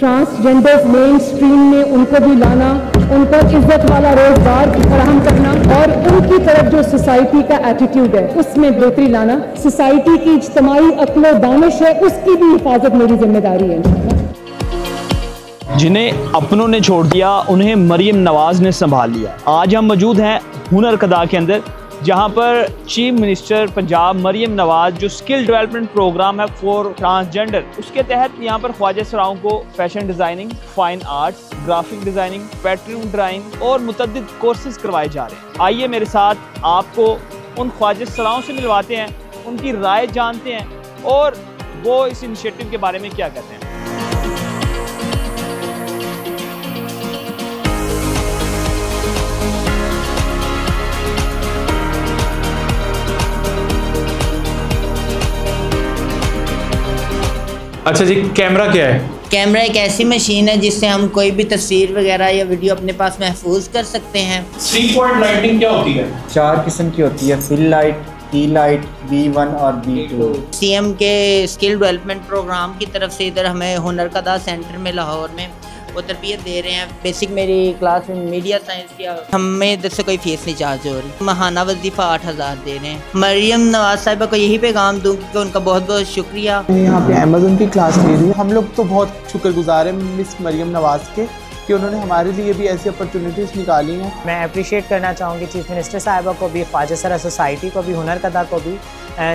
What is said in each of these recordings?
Transgenders main stream में उनको भी लाना, उनको इज्जत वाला रोजगार फराहम करना और उनकी तरफ जो सोसाइटी का एटीट्यूड है उसमें बेहतरी लाना, सोसाइटी की इज्तिमाई अक्ल व दानिश है उसकी भी हिफाजत मेरी जिम्मेदारी है। जिन्हें अपनों ने छोड़ दिया उन्हें मरियम नवाज ने संभाल लिया। आज हम मौजूद हैं हुनर कदा के अंदर, जहां पर चीफ मिनिस्टर पंजाब मरियम नवाज जो स्किल डेवलपमेंट प्रोग्राम है फॉर ट्रांसजेंडर, उसके तहत यहां पर ख्वाजा सराओं को fashion designing, fine arts, graphic designing, pattern drawing और मुतअद्दिद कोर्सेज करवाए जा रहे हैं। आइए मेरे साथ आपको उन ख्वाजा सराओं से मिलवाते हैं, उनकी राय जानते हैं और वो इस इनिशिएटिव के बारे में क्या कहते हैं। अच्छा जी, कैमरा क्या है? कैमरा एक ऐसी मशीन है जिससे हम कोई भी तस्वीर वगैरह या वीडियो अपने पास महफूज कर सकते हैं। 3 पॉइंट लाइटिंग क्या होती है? 4 किस्म की होती है, फिल लाइट, की लाइट, B1 और B2। सीएम के स्किल डेवलपमेंट प्रोग्राम की तरफ से इधर हमें हुनर कदा सेंटर में लाहौर में वो तरबियत दे रहे हैं। बेसिक मेरी क्लास में मीडिया साइंस की, हमें इधर से कोई फीस नहीं चार्ज हो रही। महाना वजीफ़ा 8000 दे रहे हैं। मरियम नवाज साहिबा को यही पैगाम दूँ कि उनका बहुत बहुत शुक्रिया। यहाँ पे अमेज़न की क्लास ले रही है। हम लोग तो बहुत शुक्रगुजार हैं मिस मरियम नवाज के कि उन्होंने हमारे लिए भी ऐसी अपॉर्चुनिटीज़ निकाली हैं। मैं अप्रिशिएट करना चाहूँगी चीफ मिनिस्टर साहिबा को भी, ख्वाजा सरा सोसाइटी को भी, हुनर कदा को भी,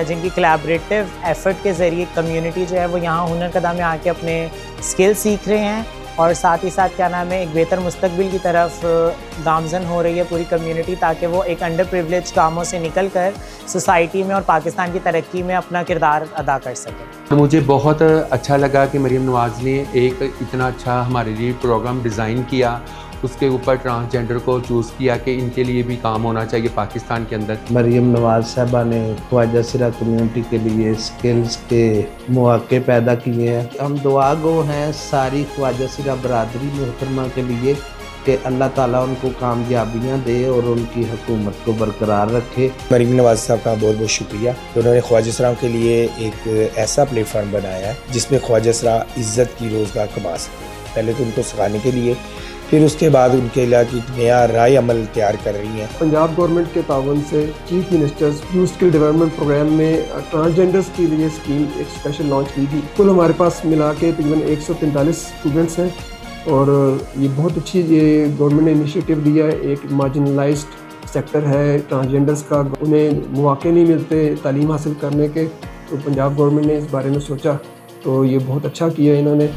जिनकी कोलैबोरेटिव एफर्ट के ज़रिए कम्युनिटी जो है वो यहाँ हुनर कदा में आके अपने स्किल सीख रहे हैं और साथ ही साथ क्या नाम है एक बेहतर मुस्तकबिल की तरफ गामजन हो रही है पूरी कम्युनिटी, ताकि वो एक अंडर प्रिविलेज कामों से निकल कर सोसाइटी में और पाकिस्तान की तरक्की में अपना किरदार अदा कर सकें। मुझे बहुत अच्छा लगा कि मरियम नवाज ने एक इतना अच्छा हमारे लिए प्रोग्राम डिज़ाइन किया, उसके ऊपर ट्रांसजेंडर को चूज़ किया कि इनके लिए भी काम होना चाहिए पाकिस्तान के अंदर। मरियम नवाज साहबा ने ख्वाजा सरा कम्युनिटी के लिए स्किल्स के मौके पैदा किए हैं। हम दुआ गो हैं सारी ख्वाजा सरा बरादरी मोहतरमा के लिए कि अल्लाह ताला उनको कामयाबियाँ दे और उनकी हुकूमत को बरकरार रखे। मरियम नवाज साहब का बहुत बहुत शुक्रिया कि उन्होंने ख्वाजा सराओं के लिए एक ऐसा प्लेटफॉर्म बनाया है जिसमें ख्वाजा सरा इज़्ज़त की रोज़गार कमा सकें। पहले तो उनको सिखाने के लिए, फिर उसके बाद उनके इलाके एक नया राय अमल तैयार कर रही हैं। पंजाब गवर्नमेंट के ताउन से chief ministers new skill development programme में ट्रांसजेंडर्स के लिए स्कीम एक स्पेशल लॉन्च की थी। कुल हमारे पास मिला के तकरीबन 143 स्टूडेंट्स हैं और ये बहुत अच्छी ये गवर्नमेंट ने इनिशिएटिव दिया है। एक मार्जिनलाइज्ड सेक्टर है ट्रांसजेंडर्स का, उन्हें मौके नहीं मिलते तालीम हासिल करने के, तो पंजाब गवर्नमेंट ने इस बारे में सोचा, तो ये बहुत अच्छा किया इन्होंने।